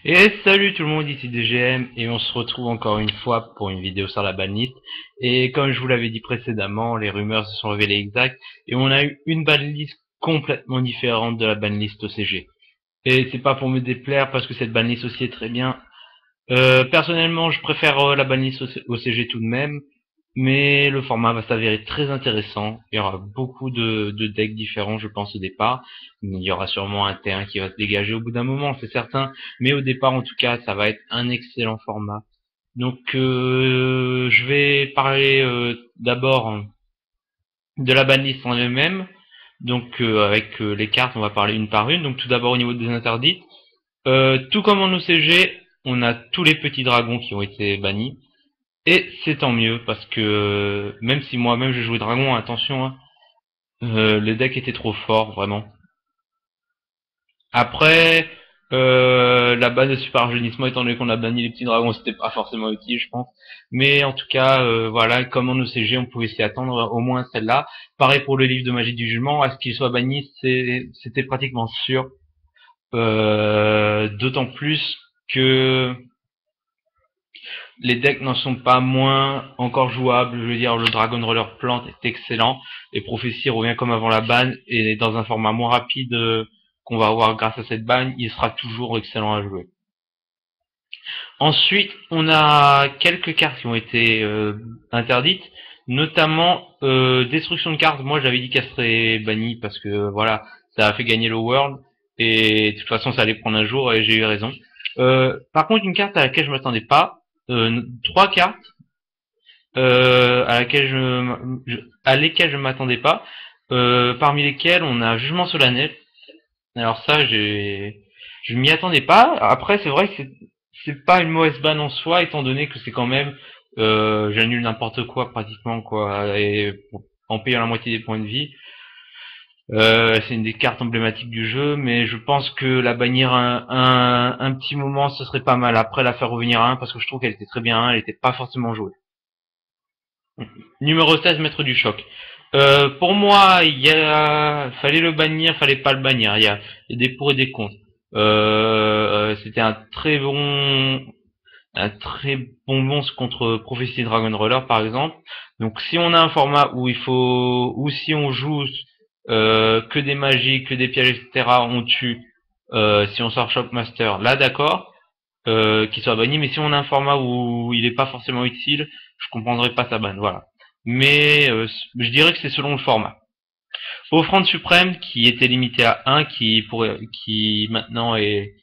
Et salut tout le monde, ici DGM et on se retrouve encore une fois pour une vidéo sur la banlist. Et comme je vous l'avais dit précédemment, les rumeurs se sont révélées exactes et on a eu une banlist complètement différente de la banlist OCG. Et c'est pas pour me déplaire parce que cette banlist aussi est très bien. Personnellement, je préfère la banlist OCG tout de même, mais le format va s'avérer très intéressant. Il y aura beaucoup de decks différents, je pense, au départ. Il y aura sûrement un terrain qui va se dégager au bout d'un moment, c'est certain. Mais au départ, en tout cas, ça va être un excellent format. Donc, je vais parler d'abord de la banlist en elle-même. Donc, avec les cartes, on va parler une par une. Donc, tout d'abord, au niveau des interdits. Tout comme en OCG, on a tous les petits dragons qui ont été bannis. Et c'est tant mieux, parce que même si moi-même je jouais dragon, attention, hein, le deck était trop fort, vraiment. Après, la base de super rajeunissement, étant donné qu'on a banni les petits dragons, c'était pas forcément utile, je pense. Mais en tout cas, voilà, comme en OCG, on pouvait s'y attendre, au moins celle-là. Pareil pour le livre de magie du jugement, à ce qu'il soit banni, c'était pratiquement sûr. D'autant plus que les decks n'en sont pas moins encore jouables. Je veux dire, le Dragon Roller Plant est excellent. Et Prophétie revient comme avant la banne et dans un format moins rapide qu'on va avoir grâce à cette banne, il sera toujours excellent à jouer. Ensuite, on a quelques cartes qui ont été interdites, notamment destruction de cartes. Moi, j'avais dit qu'elle serait bannie parce que voilà, ça a fait gagner le World et de toute façon, ça allait prendre un jour et j'ai eu raison. Par contre, une carte à laquelle je m'attendais pas, trois cartes à lesquelles je m'attendais pas, parmi lesquelles on a Jugement solennel. Alors ça, je m'y attendais pas. Après, c'est vrai que c'est pas une mauvaise ban en soi, étant donné que c'est quand même, j'annule n'importe quoi pratiquement quoi, et en payant la moitié des points de vie. C'est une des cartes emblématiques du jeu, mais je pense que la bannir un petit moment, ce serait pas mal. Après, la faire revenir à 1, parce que je trouve qu'elle était très bien à 1, elle était pas forcément jouée. Numéro 16, maître du choc. Pour moi, fallait le bannir, fallait pas le bannir. Il y a des pour et des contre. C'était un très bon monstre contre Prophétie Dragon Roller, par exemple. Donc, si on a un format ou si on joue que des magies, que des pièges, etc., on tue. Si on sort Shockmaster, là, d'accord, qu'il soit banni. Mais si on a un format où il est pas forcément utile, je comprendrais pas sa banne. Voilà. Mais je dirais que c'est selon le format. Offrande suprême qui était limité à 1, qui maintenant est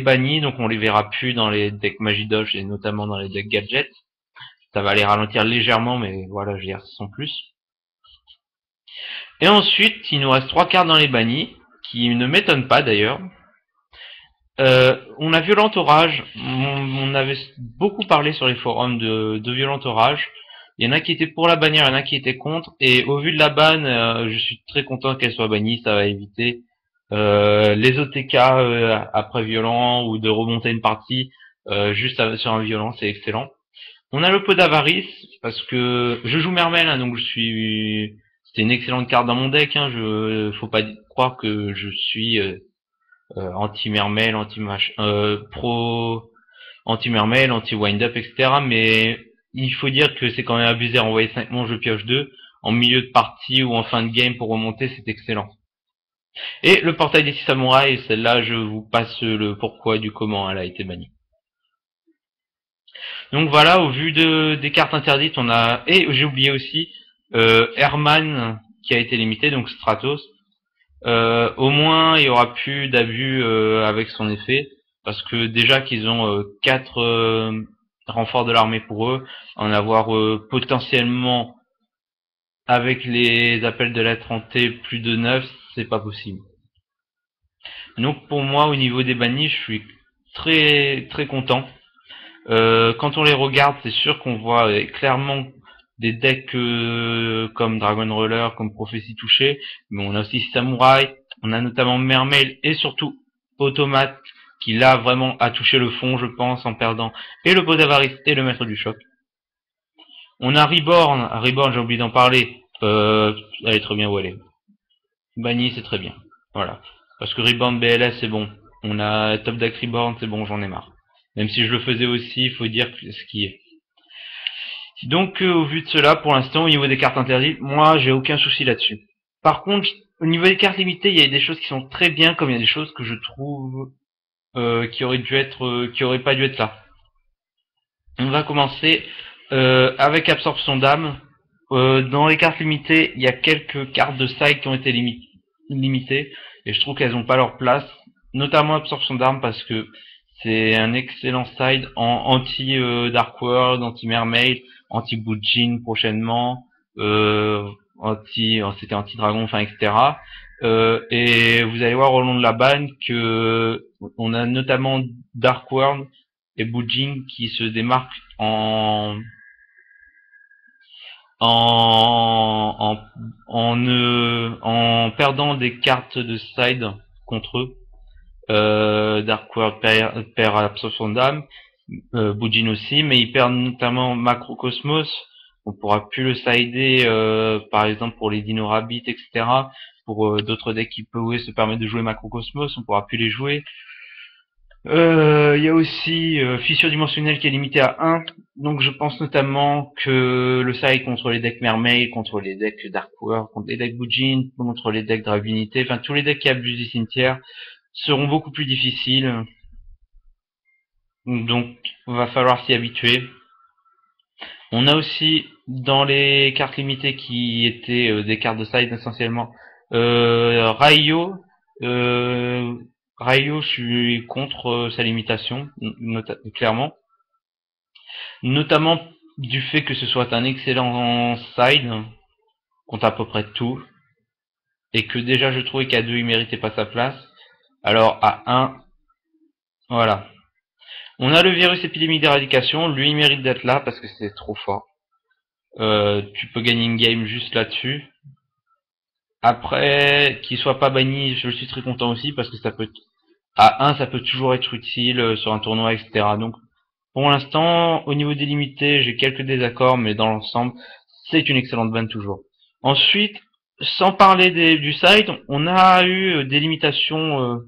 banni, donc on les verra plus dans les decks Magidosh et notamment dans les decks Gadget. Ça va les ralentir légèrement, mais voilà, je veux dire, sans plus. Et ensuite, il nous reste trois cartes dans les bannis, qui ne m'étonnent pas d'ailleurs. On a Violent Orage, on avait beaucoup parlé sur les forums de Violent Orage. Il y en a qui étaient pour la bannière, il y en a qui étaient contre. Et au vu de la banne, je suis très content qu'elle soit bannie, ça va éviter les OTK après violent ou de remonter une partie juste sur un violent, c'est excellent. On a le pot d'avarice parce que je joue Mermel, hein, donc c'est une excellente carte dans mon deck. Hein, faut pas croire que je suis anti-Mermel, anti-Mermel, anti-wind-up, etc. Mais il faut dire que c'est quand même abusé à envoyer 5 manches, je pioche 2 en milieu de partie ou en fin de game pour remonter, c'est excellent. Et le portail des 6 samouraïs, celle-là, je vous passe le pourquoi du comment elle a été bannie. Donc voilà, au vu des cartes interdites, on a... Et j'ai oublié aussi Herman qui a été limité, donc Stratos. Au moins, il y aura plus d'abus avec son effet, parce que déjà qu'ils ont 4 renforts de l'armée pour eux, en avoir potentiellement avec les appels de la 30 plus de 9, c'est pas possible. Donc pour moi, au niveau des bannis, je suis très très content. Quand on les regarde, c'est sûr qu'on voit clairement des decks comme Dragon Roller, comme Prophétie Touchée, mais on a aussi Samouraï, on a notamment Mermail et surtout Automate, qui là vraiment a touché le fond, je pense, en perdant et le pot d'avarice et le maître du choc. On a Reborn j'ai oublié d'en parler, elle est très bien où elle est. Banni, c'est très bien. Voilà. Parce que Reborn BLS, c'est bon. On a Top Deck Reborn, c'est bon, j'en ai marre. Même si je le faisais aussi, il faut dire ce qui est. Donc au vu de cela, pour l'instant, au niveau des cartes interdites, moi j'ai aucun souci là-dessus. Par contre, au niveau des cartes limitées, il y a des choses qui sont très bien, comme il y a des choses que je trouve qui auraient dû être, qui auraient pas dû être là. On va commencer avec Absorption d'âme. Dans les cartes limitées, il y a quelques cartes de side qui ont été limitées, et je trouve qu'elles n'ont pas leur place, notamment Absorption d'armes parce que c'est un excellent side en anti Dark World, anti Mermaid, anti Bujin prochainement, c'était anti Dragon, enfin etc. Et vous allez voir au long de la banne que on a notamment Dark World et Bujin qui se démarquent en perdant des cartes de side contre eux. Dark World perd Absorption d'âme, Bujin aussi, mais il perd notamment Macrocosmos. On pourra plus le sider, par exemple pour les Dino Rabbit, etc. Pour d'autres decks qui peuvent se permettre de jouer Macrocosmos, on pourra plus les jouer. Il y a aussi Fissure dimensionnelle qui est limitée à 1. Donc je pense notamment que le side contre les decks Mermaid, contre les decks Dark World, contre les decks Bujin, contre les decks Dragunité, enfin tous les decks qui abusent du cimetière seront beaucoup plus difficiles. Donc va falloir s'y habituer. On a aussi dans les cartes limitées qui étaient des cartes de side essentiellement Raio. Raio, je suis contre sa limitation, clairement. Notamment du fait que ce soit un excellent side contre à peu près tout. Et que déjà je trouvais qu'à 2 il méritait pas sa place. Alors à 1, voilà. On a le virus épidémique d'éradication, lui il mérite d'être là parce que c'est trop fort. Tu peux gagner une game juste là-dessus. Après, qu'il soit pas banni, je suis très content aussi parce que ça peut, à 1, ça peut toujours être utile sur un tournoi, etc. Donc, pour l'instant, au niveau des limités, j'ai quelques désaccords, mais dans l'ensemble, c'est une excellente banne toujours. Ensuite, sans parler du side, on a eu des limitations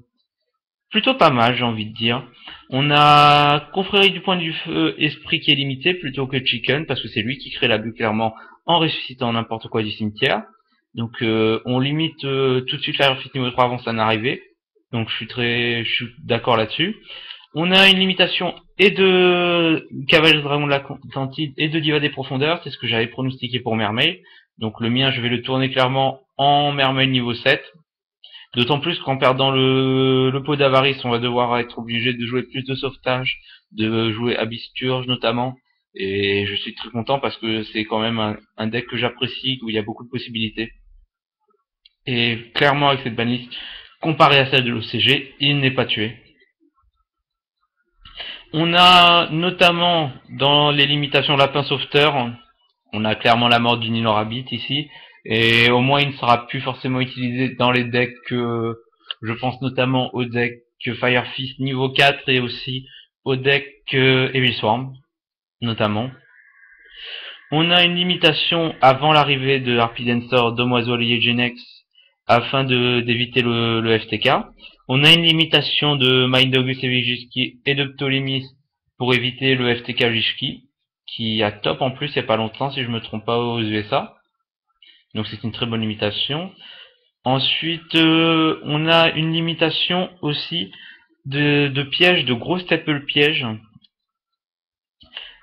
plutôt pas mal, j'ai envie de dire. On a Confrérie du Point du Feu Esprit qui est limité plutôt que Chicken, parce que c'est lui qui crée la bulle clairement en ressuscitant n'importe quoi du cimetière. Donc on limite tout de suite Firefist niveau 3 avant sa arrivée. Donc je suis d'accord là-dessus. On a une limitation et de Cavalier de Dragon de l'Atlantide et de Diva des Profondeurs, c'est ce que j'avais pronostiqué pour Mermaid. Donc le mien, je vais le tourner clairement en Mermaid niveau 7. D'autant plus qu'en perdant le pot d'avarice, on va devoir être obligé de jouer plus de sauvetage, de jouer Abyssturge notamment. Et je suis très content parce que c'est quand même un deck que j'apprécie, où il y a beaucoup de possibilités. Et clairement avec cette banlist, comparé à celle de l'OCG, il n'est pas tué. On a notamment dans les limitations lapin sauveteur, on a clairement la mort du Nino Rabbit ici. Et au moins il ne sera plus forcément utilisé dans les decks que je pense notamment au deck Fire Fist niveau 4 et aussi au deck Evil Swarm notamment. On a une limitation avant l'arrivée de Harpy Dancer, Domoiseau et Genex afin d'éviter le FTK. On a une limitation de Mindogus et Vijiski et de Ptolemis pour éviter le FTK Vishki qui a top en plus il n'y a pas longtemps si je me trompe pas aux USA. Donc c'est une très bonne limitation. Ensuite, on a une limitation aussi de pièges, de gros staple pièges.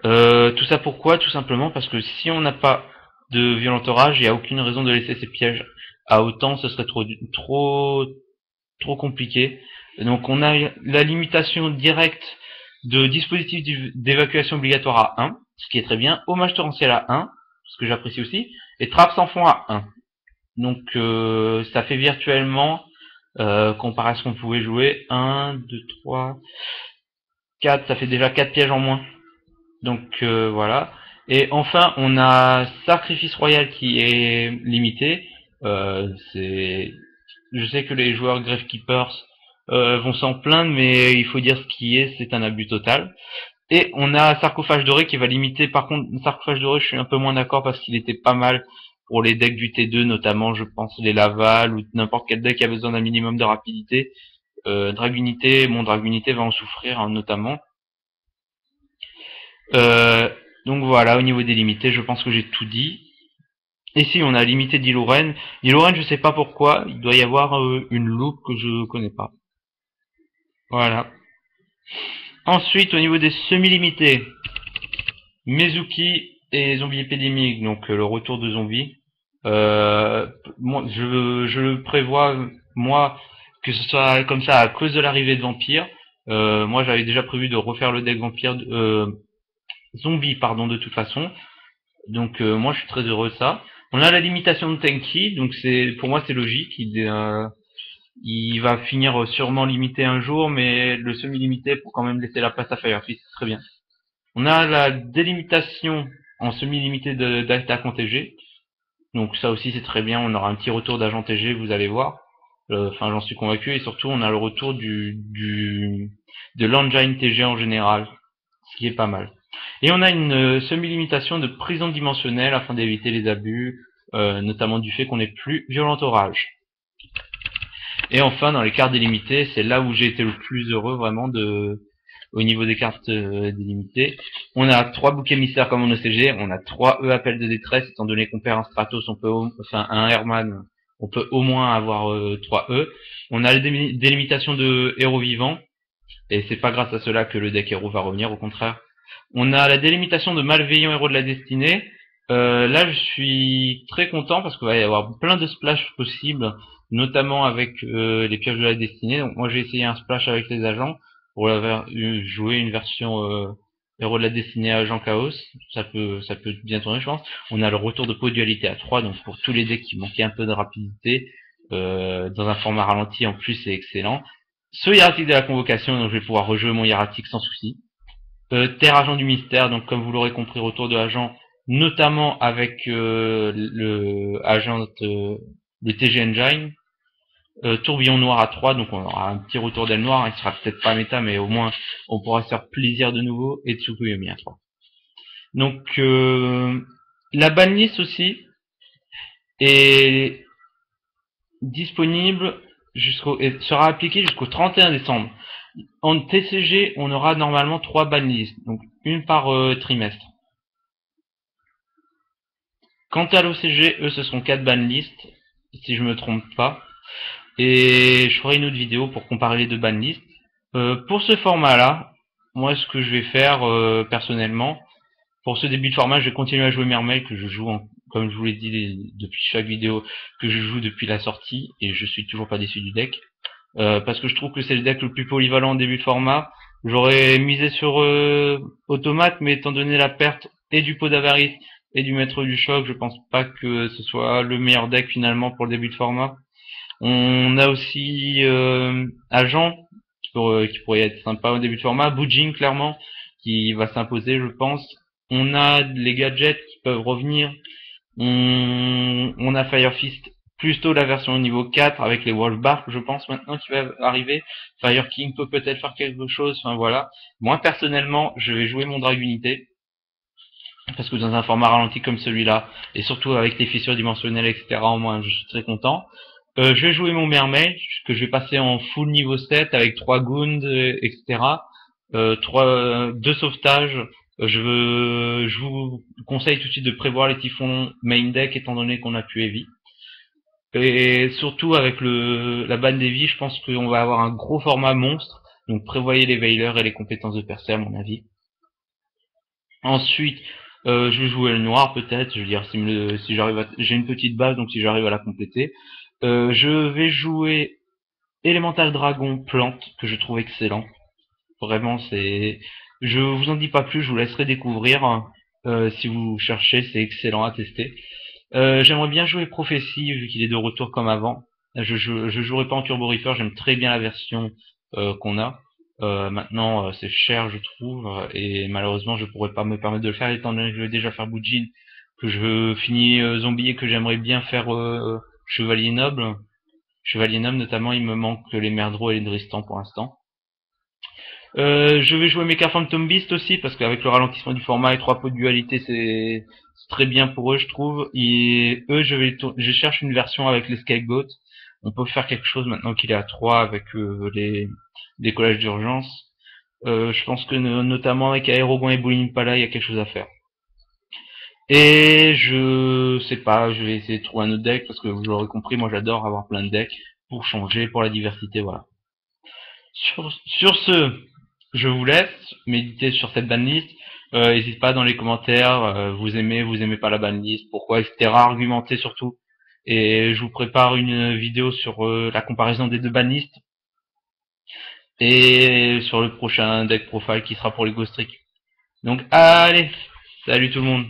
Tout ça pourquoi? Tout simplement parce que si on n'a pas de violent orage, il n'y a aucune raison de laisser ces pièges à autant, ce serait trop compliqué. Donc on a la limitation directe de dispositif d'évacuation obligatoire à 1, ce qui est très bien, hommage torrentiel à 1, ce que j'apprécie aussi, et trappe sans fond à 1. Donc ça fait virtuellement, comparé à ce qu'on pouvait jouer, 1, 2, 3, 4, ça fait déjà 4 pièges en moins. Donc voilà. Et enfin, on a Sacrifice Royal qui est limité. Je sais que les joueurs Gravekeepers vont s'en plaindre, mais il faut dire ce qui est, c'est un abus total. Et on a Sarcophage Doré qui va limiter. Par contre, Sarcophage Doré, je suis un peu moins d'accord parce qu'il était pas mal pour les decks du T2, notamment, je pense, les Laval ou n'importe quel deck qui a besoin d'un minimum de rapidité. Dragunité, mon Dragunité va en souffrir, hein, notamment. Donc voilà, au niveau des limités, je pense que j'ai tout dit. Ici, on a limité d'Iloren. D'Iloren, je sais pas pourquoi, il doit y avoir une loupe que je connais pas. Voilà. Ensuite, au niveau des semi-limités, Mezuki et Zombie Épidémique, donc le retour de zombies. Moi, je le prévois, moi, que ce soit comme ça à cause de l'arrivée de vampires. Moi, j'avais déjà prévu de refaire le deck vampire, zombie, pardon, de toute façon. Donc, moi, je suis très heureux de ça. On a la limitation de Tenki, donc c'est, pour moi, c'est logique. Il va finir sûrement limité un jour, mais le semi-limité pour quand même laisser la place à Firefist, c'est très bien. On a la délimitation en semi-limité d'attaque en TG. Donc ça aussi c'est très bien, on aura un petit retour d'agent TG, vous allez voir. Enfin j'en suis convaincu, et surtout on a le retour de l'engine TG en général, ce qui est pas mal. Et on a une semi-limitation de prison dimensionnelle afin d'éviter les abus, notamment du fait qu'on est plus violent au rage. Et enfin dans les cartes délimitées, c'est là où j'ai été le plus heureux vraiment au niveau des cartes délimitées. On a 3 bouquets mystères comme en OCG, on a 3 E appels de détresse, étant donné qu'on perd un Stratos, un Herman, on peut au moins avoir 3 E. On a les délimitations de héros vivants, et c'est pas grâce à cela que le deck héros va revenir, au contraire. On a la délimitation de malveillants héros de la destinée. Là, je suis très content parce qu'il va y avoir plein de splash possibles, notamment avec les pièges de la destinée. Donc moi, j'ai essayé un splash avec les agents pour jouer une version héros de la destinée agent chaos. Ça peut bien tourner, je pense. On a le retour de pot dualité à 3, donc pour tous les decks qui manquaient un peu de rapidité, dans un format ralenti en plus, c'est excellent. Ce hiératique de la convocation, donc je vais pouvoir rejouer mon hiératique sans souci. Terre agent du mystère, donc comme vous l'aurez compris, retour de agent, notamment avec le agent le TG Engine. Tourbillon noir à 3, donc on aura un petit retour d'aile noire, il sera peut-être pas méta, mais au moins on pourra se faire plaisir de nouveau, et Tsukuyomi à 3. Donc la banlist aussi est disponible et sera appliquée jusqu'au 31 décembre. En TCG, on aura normalement 3 banlists, donc une par trimestre. Quant à l'OCG, eux, ce seront 4 banlists, si je me trompe pas. Et je ferai une autre vidéo pour comparer les deux banlists. Pour ce format-là, moi, ce que je vais faire personnellement, pour ce début de format, je vais continuer à jouer Mermaid, que je joue, comme je vous l'ai dit depuis chaque vidéo, que je joue depuis la sortie, et je suis toujours pas déçu du deck. Parce que je trouve que c'est le deck le plus polyvalent en début de format. J'aurais misé sur Automate, mais étant donné la perte et du pot d'avarice et du maître du choc, je pense pas que ce soit le meilleur deck finalement pour le début de format. On a aussi Agent qui pourrait être sympa au début de format, Bujin clairement qui va s'imposer, je pense. On a les gadgets qui peuvent revenir. On a Firefist, plutôt la version niveau 4 avec les Wolfbark, je pense maintenant qui va arriver. Fire King peut peut-être faire quelque chose, enfin voilà. Moi personnellement, je vais jouer mon Dragunité, parce que dans un format ralenti comme celui-là, et surtout avec les fissures dimensionnelles, etc., au moins je suis très content. Je vais jouer mon Mermaid, que je vais passer en full niveau 7 avec 3 goons, etc. 2 sauvetages. Je vous conseille tout de suite de prévoir les typhons main deck étant donné qu'on a pu heavy. Et surtout avec la banne des vies, je pense qu'on va avoir un gros format monstre. Donc prévoyez les veilers et les compétences de percée à mon avis. Ensuite, je vais jouer le noir peut-être. Je veux dire si j'arrive j'ai une petite base, donc si j'arrive à la compléter. Je vais jouer Elemental Dragon Plante, que je trouve excellent. Vraiment, je vous en dis pas plus, je vous laisserai découvrir. Si vous cherchez, c'est excellent à tester. J'aimerais bien jouer Prophétie, vu qu'il est de retour comme avant. Je jouerai pas en Turbo Reaper, j'aime très bien la version qu'on a. Maintenant, c'est cher, je trouve, et malheureusement, je pourrais pas me permettre de le faire, étant donné que je vais déjà faire Bujin, que je finis Zombie et que j'aimerais bien faire Chevalier Noble. Chevalier Noble, notamment, il me manque les Merdreaux et les Dristan pour l'instant. Je vais jouer Mecha Phantom Beast aussi, parce qu'avec le ralentissement du format et 3 pots de dualité, c'est très bien pour eux, je trouve. Et eux, je cherche une version avec les Scapegoats, On peut faire quelque chose maintenant qu'il est à 3 avec les décollages d'urgence. Je pense que notamment avec Aerogon et Bowling Pala, il y a quelque chose à faire. Et je sais pas, je vais essayer de trouver un autre deck parce que vous l'aurez compris, moi j'adore avoir plein de decks pour changer, pour la diversité, voilà. Sur ce, je vous laisse méditer sur cette banlist. N'hésitez pas dans les commentaires, vous aimez pas la banlist, pourquoi, etc. Argumentez surtout. Et je vous prépare une vidéo sur la comparaison des deux banlistes et sur le prochain deck profile qui sera pour les Ghost Trick. Donc allez, salut tout le monde.